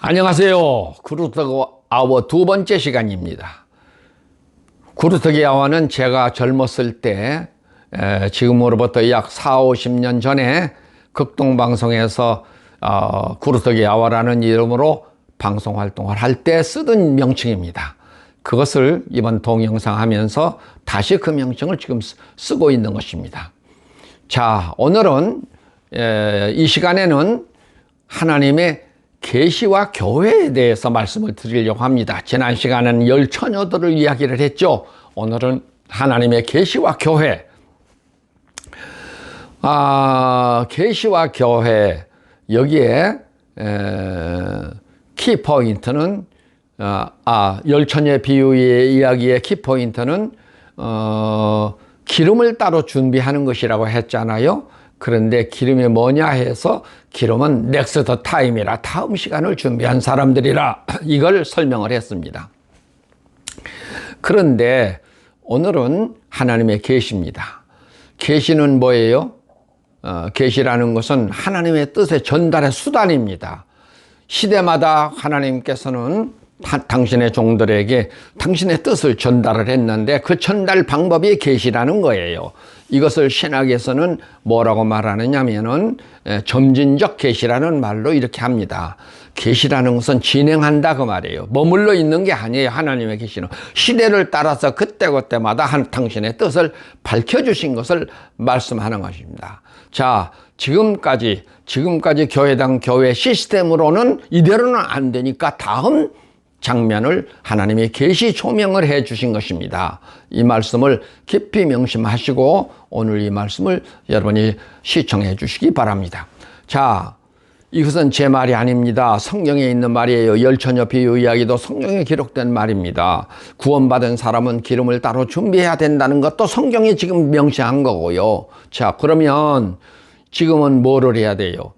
안녕하세요. 구루터기 아워 두 번째 시간입니다. 구루터기 아워는 제가 젊었을 때 지금으로부터 약 40~50년 전에 극동방송에서 구루터기 아워라는 이름으로 방송활동을 할 때 쓰던 명칭입니다. 그것을 이번 동영상 하면서 다시 그 명칭을 지금 쓰고 있는 것입니다. 자, 오늘은 이 시간에는 하나님의 계시와 교회에 대해서 말씀을 드리려고 합니다. 지난 시간에는 열 처녀들을 이야기를 했죠. 오늘은 하나님의 계시와 교회. 계시와 교회, 여기에 키포인트는 열 처녀의 비유의 이야기의 키포인트는 기름을 따로 준비하는 것이라고 했잖아요. 그런데 기름이 뭐냐 해서 기름은 넥스트 타임이라 다음 시간을 준비한 사람들이라 이걸 설명을 했습니다. 그런데 오늘은 하나님의 계시입니다. 계시는 뭐예요? 계시라는 것은 하나님의 뜻의 전달의 수단입니다. 시대마다 하나님께서는 당신의 종들에게 당신의 뜻을 전달을 했는데 그 전달 방법이 계시라는 거예요. 이것을 신학에서는 뭐라고 말하느냐면은 점진적 계시라는 말로 이렇게 합니다. 계시라는 것은 진행한다 그 말이에요. 머물러 있는 게 아니에요. 하나님의 계시는 시대를 따라서 그때그때마다 당신의 뜻을 밝혀주신 것을 말씀하는 것입니다. 자, 지금까지 교회당 교회 시스템으로는 이대로는 안 되니까 다음 장면을 하나님이 계시 조명을 해 주신 것입니다. 이 말씀을 깊이 명심하시고 오늘 이 말씀을 여러분이 시청해 주시기 바랍니다. 자, 이것은 제 말이 아닙니다. 성경에 있는 말이에요. 열 처녀 비유 이야기도 성경에 기록된 말입니다. 구원받은 사람은 기름을 따로 준비해야 된다는 것도 성경이 지금 명시한 거고요. 자, 그러면 지금은 뭐를 해야 돼요?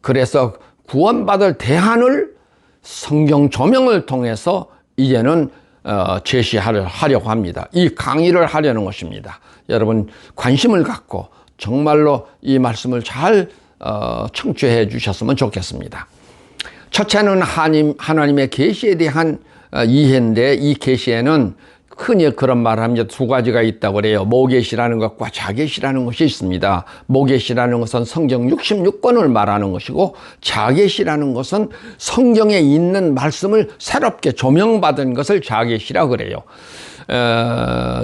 그래서 구원받을 대안을 성경 조명을 통해서 이제는 제시하려고 합니다. 이 강의를 하려는 것입니다. 여러분 관심을 갖고 정말로 이 말씀을 잘 청취해 주셨으면 좋겠습니다. 첫째는 하나님의 계시에 대한 이해인데 이 계시에는 흔히 그런 말을 합니다. 두 가지가 있다고 그래요. 모계시라는 것과 자계시라는 것이 있습니다. 모계시라는 것은 성경 66권을 말하는 것이고 자계시라는 것은 성경에 있는 말씀을 새롭게 조명받은 것을 자계시라고 그래요.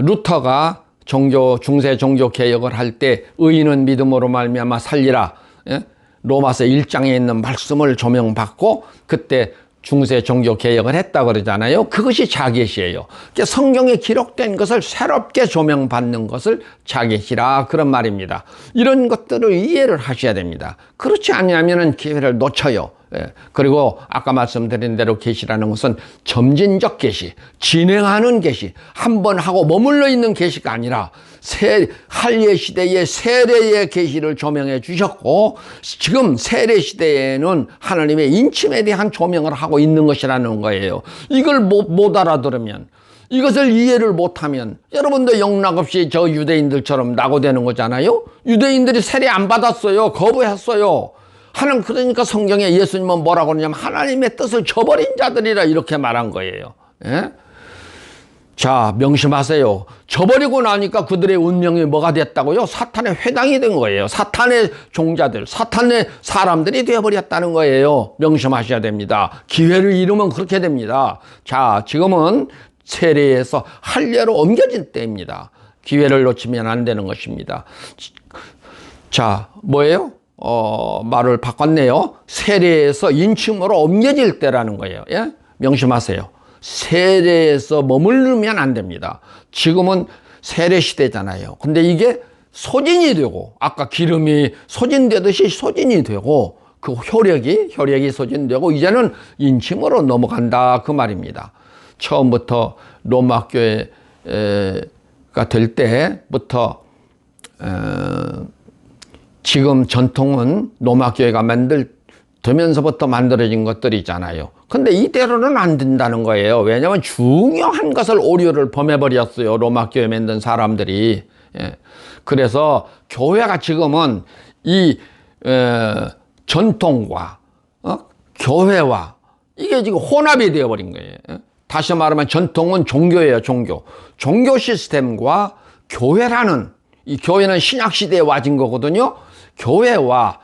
루터가 중세 종교 개혁을 할 때 의인은 믿음으로 말미암아 살리라. 로마서 1장에 있는 말씀을 조명받고 그때 중세 종교 개혁을 했다고 그러잖아요. 그것이 자계시예요. 그러니까 성경에 기록된 것을 새롭게 조명받는 것을 자계시라 그런 말입니다. 이런 것들을 이해를 하셔야 됩니다. 그렇지 않으면 기회를 놓쳐요. 그리고 아까 말씀드린 대로 계시라는 것은 점진적 계시, 진행하는 계시, 한 번 하고 머물러 있는 계시가 아니라 할례 시대의 세례의 계시를 조명해 주셨고 지금 세례 시대에는 하나님의 인침에 대한 조명을 하고 있는 것이라는 거예요. 이걸 못 알아들으면, 이것을 이해를 못하면 여러분도 영락없이 저 유대인들처럼 낙오되는 거잖아요. 유대인들이 세례 안 받았어요. 거부했어요. 그러니까 성경에 예수님은 뭐라고 그러냐면 하나님의 뜻을 저버린 자들이라 이렇게 말한 거예요. 예? 자, 명심하세요. 저버리고 나니까 그들의 운명이 뭐가 됐다고요? 사탄의 회당이 된 거예요. 사탄의 종자들, 사탄의 사람들이 되어버렸다는 거예요. 명심하셔야 됩니다. 기회를 잃으면 그렇게 됩니다. 자, 지금은 세례에서 할례로 옮겨질 때입니다. 기회를 놓치면 안 되는 것입니다. 자, 뭐예요? 말을 바꿨네요. 세례에서 인침으로 옮겨질 때라는 거예요. 예? 명심하세요. 세례에서 머무르면 안 됩니다. 지금은 세례 시대잖아요. 근데 이게 소진이 되고, 아까 기름이 소진되듯이 소진이 되고, 그 혈액이 소진되고, 이제는 인침으로 넘어간다. 그 말입니다. 처음부터 로마 교회가 될 때부터, 지금 전통은 로마 교회가 되면서부터 만들어진 것들이 있잖아요. 근데 이대로는 안 된다는 거예요. 왜냐하면 중요한 것을 오류를 범해버렸어요. 로마 교회 만든 사람들이. 그래서 교회가 지금은 이 전통과 교회와 이게 지금 혼합이 되어버린 거예요. 다시 말하면 전통은 종교예요, 종교. 종교 시스템과 교회라는, 이 교회는 신약시대에 와진 거거든요. 교회와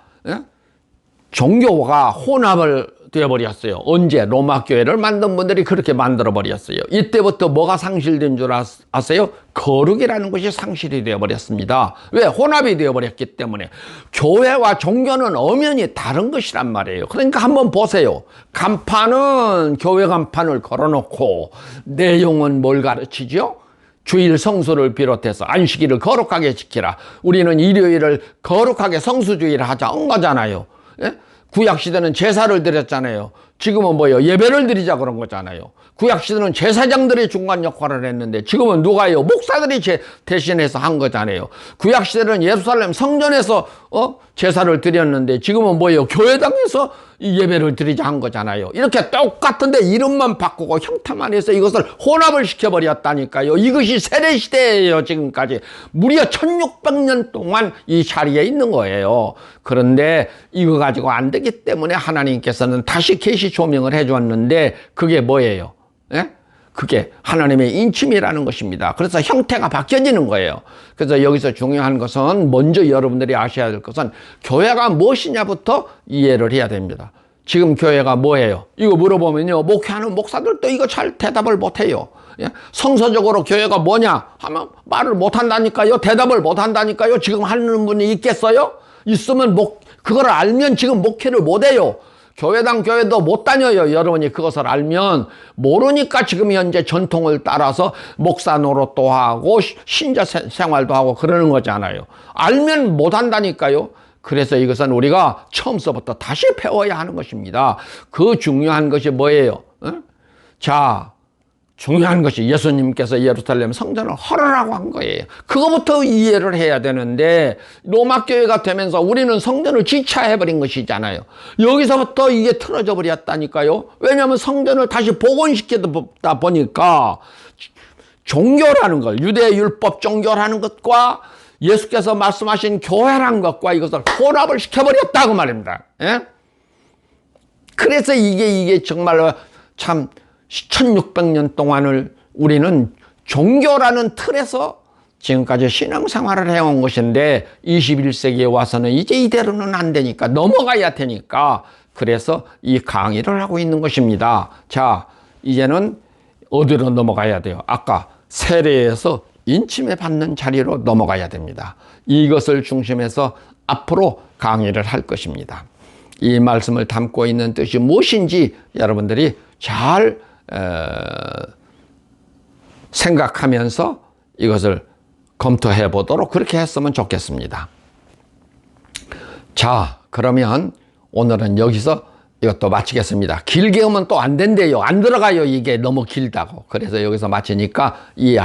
종교가 혼합을 되어버렸어요. 언제? 로마 교회를 만든 분들이 그렇게 만들어버렸어요. 이때부터 뭐가 상실된 줄 아세요? 거룩이라는 것이 상실이 되어버렸습니다. 왜? 혼합이 되어버렸기 때문에. 교회와 종교는 엄연히 다른 것이란 말이에요. 그러니까 한번 보세요. 간판은 교회 간판을 걸어놓고 내용은 뭘 가르치죠? 주일 성수를 비롯해서 안식일을 거룩하게 지키라. 우리는 일요일을 거룩하게 성수주의를 하자는 거잖아요. 예? 구약시대는 제사를 드렸잖아요. 지금은 뭐예요? 예배를 드리자 그런 거잖아요. 구약시대는 제사장들이 중간 역할을 했는데 지금은 누가요? 목사들이 대신해서 한 거잖아요. 구약시대는 예루살렘 성전에서 제사를 드렸는데 지금은 뭐예요? 교회당에서 예배를 드리자 한 거잖아요. 이렇게 똑같은데 이름만 바꾸고 형태만 해서 이것을 혼합을 시켜버렸다니까요. 이것이 세례시대예요. 지금까지 무려 1600년 동안 이 자리에 있는 거예요. 그런데 이거 가지고 안 되기 때문에 하나님께서는 다시 계시 조명을 해주었는데 그게 뭐예요? 예? 그게 하나님의 인침이라는 것입니다. 그래서 형태가 바뀌어지는 거예요. 그래서 여기서 중요한 것은 먼저 여러분들이 아셔야 될 것은 교회가 무엇이냐부터 이해를 해야 됩니다. 지금 교회가 뭐예요? 이거 물어보면요, 목회하는 목사들도 이거 잘 대답을 못해요. 예? 성서적으로 교회가 뭐냐 하면 말을 못한다니까요. 대답을 못한다니까요. 지금 하는 분이 있겠어요? 있으면 그걸 알면 지금 목회를 못해요. 교회당 교회도 못 다녀요. 여러분이 그것을 알면. 모르니까 지금 현재 전통을 따라서 목사 노릇도 하고 신자 생활도 하고 그러는 거잖아요. 알면 못 한다니까요. 그래서 이것은 우리가 처음서부터 다시 배워야 하는 것입니다. 그 중요한 것이 뭐예요? 자, 중요한 것이 예수님께서 예루살렘 성전을 헐으라고 한 거예요. 그거부터 이해를 해야 되는데 로마 교회가 되면서 우리는 성전을 지차해버린 것이잖아요. 여기서부터 이게 틀어져 버렸다니까요. 왜냐하면 성전을 다시 복원시키다 보니까 종교라는 걸, 유대 율법 종교라는 것과 예수께서 말씀하신 교회라는 것과 이것을 혼합을 시켜버렸다고 말입니다. 예? 그래서 이게 정말로 참 1600년 동안을 우리는 종교라는 틀에서 지금까지 신앙생활을 해온 것인데 21세기에 와서는 이제 이대로는 안 되니까 넘어가야 되니까 그래서 이 강의를 하고 있는 것입니다. 자, 이제는 어디로 넘어가야 돼요? 아까 세례에서 인침에 받는 자리로 넘어가야 됩니다. 이것을 중심해서 앞으로 강의를 할 것입니다. 이 말씀을 담고 있는 뜻이 무엇인지 여러분들이 잘 생각하면서 이것을 검토해 보도록 그렇게 했으면 좋겠습니다. 자, 그러면 오늘은 여기서 이것도 마치겠습니다. 길게 하면 또 안 된대요. 안 들어가요. 이게 너무 길다고. 그래서 여기서 마치니까 이해하시죠.